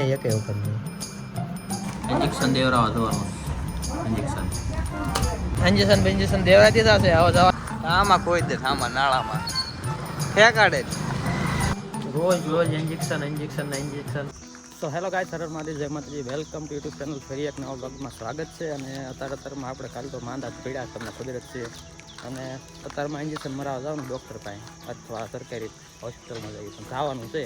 કાંઈ એક વખત નહીં. ઇન્જેક્શન દેવરાવા જવાનું. ઇન્જેક્શન દેવરા દીધા છે. આવો જવા આમાં કોઈ દે આમાં નાળામાં ફેંકાડે રોજ ઇન્જેક્શન. તો હેલો ગાય સરળ મારી જય માતાજી, વેલકમ ટુ યુટ્યુબ ચેનલ. ફરી એક નવા બ્લોગમાં સ્વાગત છે. અને અત્યારમાં આપણે કાલ તો માંદા પીડા તમને ખબર જ છે. અને અત્યારમાં ઇન્જેક્શન મરાવવા જવાનું ડૉક્ટર પાસે અથવા સરકારી હોસ્પિટલમાં જઈએ પણ જવાનું છે.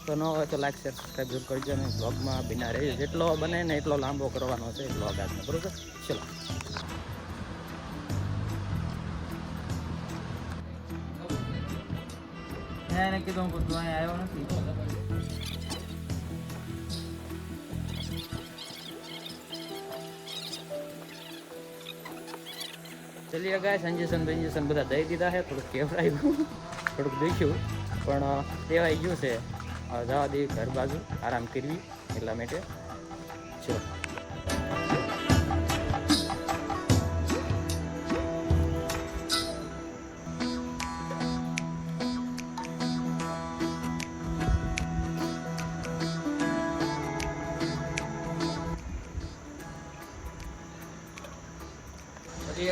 તો ન હોય તો લાઈક શેર સબસ્ક્રાઈબ જરૂર કરજો. અને બ્લોગમાં બિના રહી જેટલો બને ને એટલો લાંબો કરવાનો છે બ્લોગ આજનો, બરાબર? ચલો. એને કીધું તું અહીંયા આવ્યો નથી. ચલીએ ગાય ઇન્જેક્શન બધા દઈ દીધા છે. થોડુંક કેવડાવ્યું, થોડુંક દુખ્યું, પણ દેવાઈ ગયું છે. જવા દઈએ ઘર બાજુ આરામ કરવી એટલા માટે. ચલો.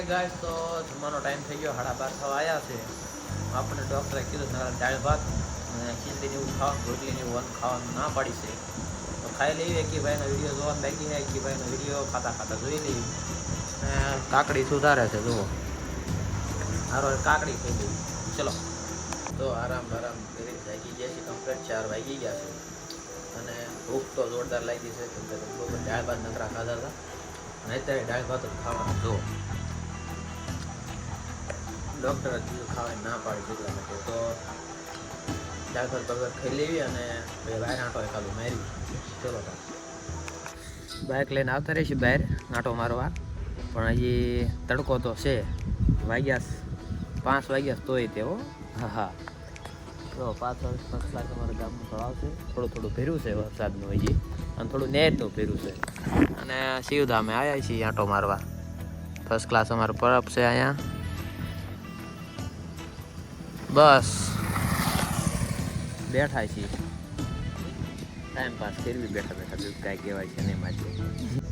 ગાય તો જમવાનો ટાઈમ થઈ ગયો, 12:30 થવા આવ્યા છે. આપણે ડૉક્ટરે કીધું દાળ ભાત અને ખીચડીને એવું ખાવાનું, રોટલીને એવું ખાવાનું ના પાડી છે. તો ખાઈ લઈએ. કે ભાઈનો વિડીયો જોવાનું બાકી છે. કે ભાઈનો વિડીયો ખાતા જોઈ લઈએ. કાકડી સુધારે છે, જુઓ. હારો કાકડી થઈ ગઈ. ચલો. તો આરામ કરી જાગી ગયા છે. કમ્પ્લીટ 4 વાગી ગયા છે. અને ભૂખ તો જોરદાર લાગી છે. કેમ કે બપોર દાળ ભાત નકરા ખાધા હતા અને અત્યારે દાળ ભાત જ ખાવાનું. જુઓ, ડૉક્ટરે કીધું ખાવાની ના પાડી એટલા માટે. તો દાળ ભાત બગર ખાઈ લેવી અને બહાર આંટો એકાદું મારી. ચલો, બાઇક લઈને આવતા રહીશું બહાર આંટો મારવા. પણ હજી તડકો તો છે. વાગ્યા 5 વાગ્યા તોય તેઓ. હા તો પાછળ ફર્સ્ટ ક્લાસ અમારા ગામનું તળાવ છે. થોડું ભર્યું છે વરસાદનું હજી, અને થોડું નેરનું ભર્યું છે. અને શિવધામે આવ્યા છીએ આંટો મારવા. ફર્સ્ટ ક્લાસ અમારું પરબ છે અહીંયા. બસ બેઠા છીએ, ટાઈમ પાસ કરવી બેઠા કાંઈ કહેવાય છે નહીં માટે.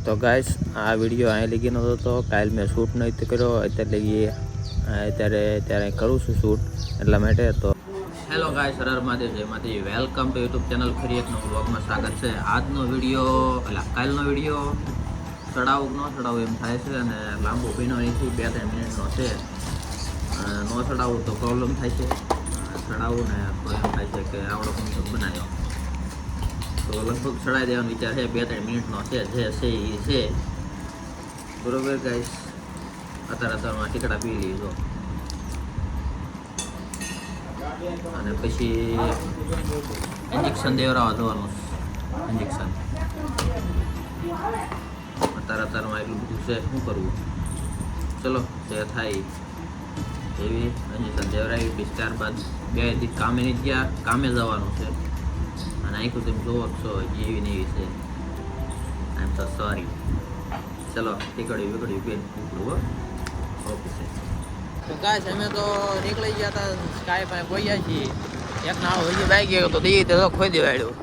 તો ગાઈસ, આ વિડીયો અહીં લગીનો હતો. કાલ મેં શૂટ નથી કર્યો, અત્યારે કરું છું શૂટ એટલા માટે. તો હેલો ગાઈસ, સરળ મહાદેવ, જય માતાજી, વેલકમ ટુ યુટ્યુબ ચેનલ. ફરી એક નવો બ્લોગમાં સ્વાગત છે. આજનો વિડીયો કાલનો વિડીયો ચડાવું ન ચડાવું એમ થાય છે. અને લાંબો ભીનો અહીંથી 2-3 મિનિટનો છે. ન ચડાવું તો પ્રોબ્લેમ થાય છે, ચડાવું ને તો એમ થાય છે કે આવડો કંઈક બનાવ્યો. તો લગભગ ચડાવી દેવાનો વિચાર છે. 2-3 મિનિટનો છે, જે છે એ છે, બરોબર ગાઈસ. અત્યારમાં ટીકડા પી લીધો અને પછી ઇન્જેક્શન દેવરાવા જવાનું. અત્યારમાં એટલું બધું છે, શું કરવું. ચલો, જે થાય એવી ઇન્જેક્શન દેવરાવી. પછી ત્યારબાદ 2 દિવસ કામે નહીં ગયા, કામે જવાનું છે. અને આખું તમે જોવો છો એવી ને એવી છે. આઈ એમ તો સોરી. ચલો, ટીકડી બેન ઉપડું. ઓકે છે. તો ગાઈસ, અમે તો નીકળી ગયા હતા સ્કાય પાસે પહોંચ્યા છીએ. એક નાળો હજી બાકી ગયો તો દી તો ખોઈ દેવાડ્યું.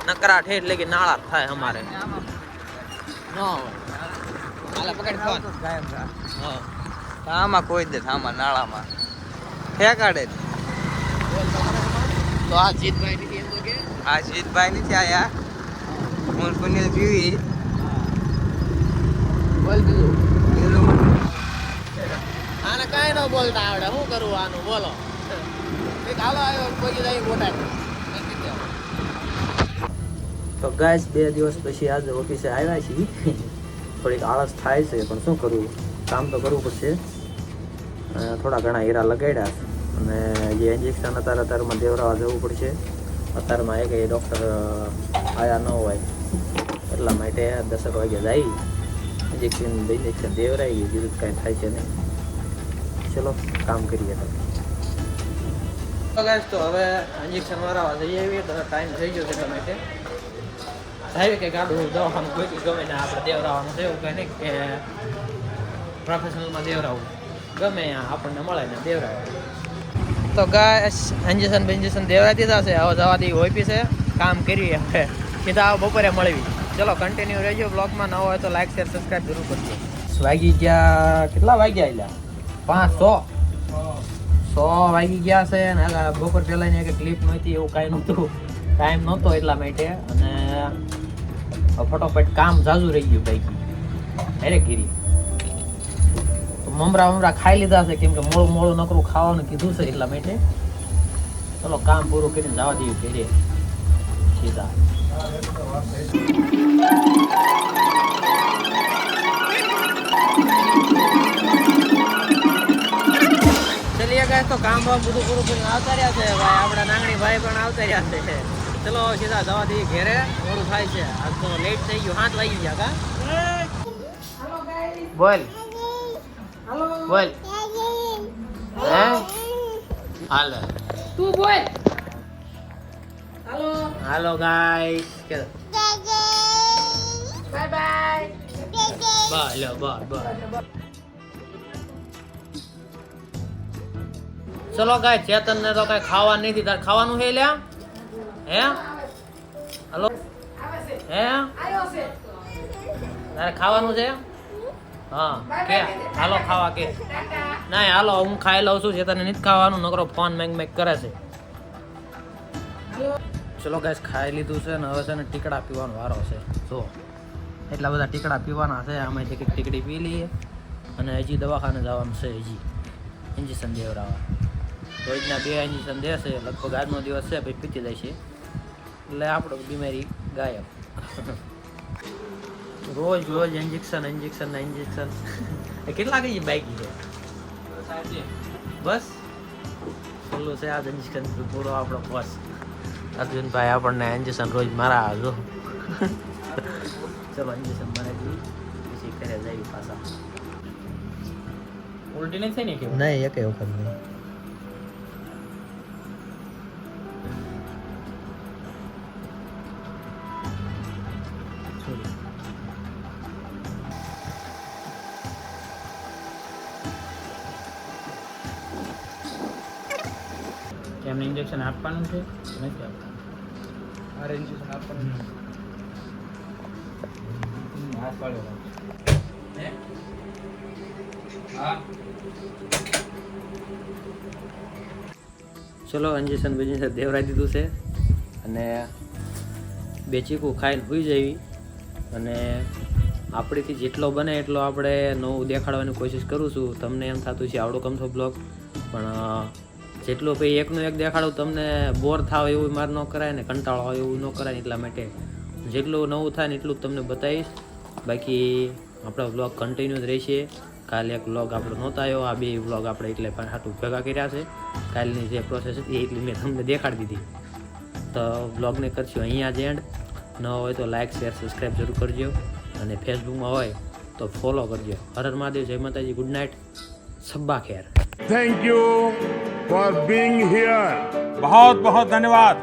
નકરા ઠેઠ એટલે કે નાળા થાય અમારે ન હોય. પકડ ફોન. હા, આમાં કોઈ દે આમાં નાળામાં ફેંકાડે. તો આ જીતભાઈ નથી એમ તો કે આ જીતભાઈ નથી આયા. હું સુનિલ પીવી બોલ દીધું. આને કાંઈ ન બોલતા આવડે, શું કરવું આનું, બોલો. હાલો આવ્યો કોઈ જાય બોટાડ. તો ગાઈસ, 2 દિવસ પછી આજે ઓફિસે આવ્યા છીએ. થોડીક આળસ થાય છે, પણ શું કરવું, કામ તો કરવું પડશે. થોડા ઘણા હીરા લગાડ્યા અને જે ઇન્જેક્શન અત્યારમાં દેવરાવા જવું પડશે. અત્યારમાં એક ડૉક્ટર આવ્યા ન હોય એટલા માટે 10 વાગ્યા જાય. ઇન્જેક્શન દેવરાવી બીજું કાંઈ થાય છે નહીં. ચલો, કામ કરીએ. તો ગાઈસ, તો હવે ઇન્જેક્શન મારવા જઈએ આવીએ. તો ટાઈમ થઈ ગયો છે એટલા માટે થાય કે ગાડું દવાખાનું કોઈ ગમે ને આપણે દેવરાવાનું છે. એવું કંઈ નહીં કે પ્રોફેશનલમાં દેવરાવું, ગમે ત્યાં આપણને મળે ને દેવરાવે. તો ગાઈસ, ઇન્જેક્શન દેવરા દીધા છે. હવે જવા દઈએ ઓફિસે, કામ કરીએ. હવે સીધા બપોરે મળવી. ચલો કન્ટિન્યુ રહેજો બ્લોગમાં. ન હોય તો લાઈક શેર સબસ્ક્રાઇબ જરૂર કરજો. વાગી ગયા કેટલા વાગ્યા એલા 5:100 વાગી ગયા છે અને બપોર પહેલાની એક ક્લિપ નહોતી એવું કાંઈ નહોતું, ટાઈમ નહોતો એટલા માટે. અને ફટોફટ કામ ઝાઝું રહી ગયું બાઈકી અરે ગીરી. તો મમરા ખાઈ લીધા છે કેમ કે મોળું નકરું ખાવાનું કીધું છે એટલા માટે. ચલો કામ પૂરું કરીને જવા દઈએ ઘરે સીધા. ચલીએ ગાય તો કામ બધું પૂરું કરીને આવતા રહ્યા છે ભાઈ. આપણા નાંગણી ભાઈ પણ આવતા રહ્યા છે. ચલો સીધા જવા દઈએ ઘરે, મોડું થાય છે. આજ તો લેટ થઈ ગયું, 7 વાગી ગયા કા. બોલ બોલ હે હાલ તું બોલ. હાલો ગાઈસ કે બાય બાય. બાય. ચલો ગાય ચેતન ને તો કઈ ખાવા નહીં દીધા. ખાવાનું છે લ્યા હે હાલો હે તારે ખાવાનું છે? હા કે હાલો ખાવા કે ના હાલો હું ખાઈ લઉં છું. ચેતન ને નથી ખાવાનું, નકરો ફોન મેંગ કરે છે. ચલો ગાઈસ ખાઈ લીધું છે ને હવે છે ને ટીકડા પીવાનો વારો છે. જો એટલા બધા ટીકડા પીવાના છે. આમાંથી કંઈક ટીકડી પી લઈએ અને હજી દવાખાને જવાનું છે. હજી ઇન્જેક્શન દેવડાવવા રોજના 2 ઇન્જેક્શન દેશે. લગભગ આજનો દિવસ છે પછી પીતી જાય છે એટલે આપણો બીમારી ગાયબ. રોજ ઇન્જેક્શન કેટલા કઈ બાઈકી છે બસ છેલ્લું છે આ ઇન્જેક્શન પૂરો આપણો બસ. અર્જુનભાઈ આપણને ઇન્જેક્શન રોજ મારા જો. ચલો ઇન્જેક્શન મારી દીધી પછી ઘરે જઈએ પાછા. ઉલટી નહીં થઈ ને કે નહીં એક વખત નહીં. એમને ઇન્જેક્શન આપવાનું છે નથી આપવાનું? અરે ઇન્જેક્શન આપવાનું હાથ પાડ્યો હે હા ચલો ઇન્જેક્શન દેવરાઈ દીધું છે અને 2 ચીકુ ખાઈને સૂઈ જવી. અને આપણીથી જેટલો બને એટલો આપણે નવું દેખાડવાની કોશિશ કરું છું. તમને એમ થતું છે આવડો કમથો બ્લોગ, પણ જેટલું ભાઈ એકનું એક દેખાડું તમને બોર થાવ એવું મારે ન કરાય ને કંટાળો આવે એવું ન કરાય. એટલા માટે જેટલું નવું થાય ને એટલું જ તમને બતાવીશ. બાકી આપણા બ્લોગ કન્ટિન્યુ જ રહેશે. કાલે એક બ્લોગ આપણો નહોતો આવ્યો, આ 2 બ્લોગ આપણે એટલે હાટું ભેગા કર્યા છે. કાલની જે પ્રોસેસ હતી એટલી મેં તમને દેખાડી દીધી. તો બ્લોગને કરશું અહીંયા જ એન્ડ. ન હોય તો લાઇક શેર સબસ્ક્રાઈબ જરૂર કરજો અને ફેસબુકમાં હોય તો ફોલો કરજો. હર હર મહાદેવ, જય માતાજી, ગુડ નાઇટ, સબ્બા ખેર. Thank you for being here. बहुत बहुत धन्यवाद.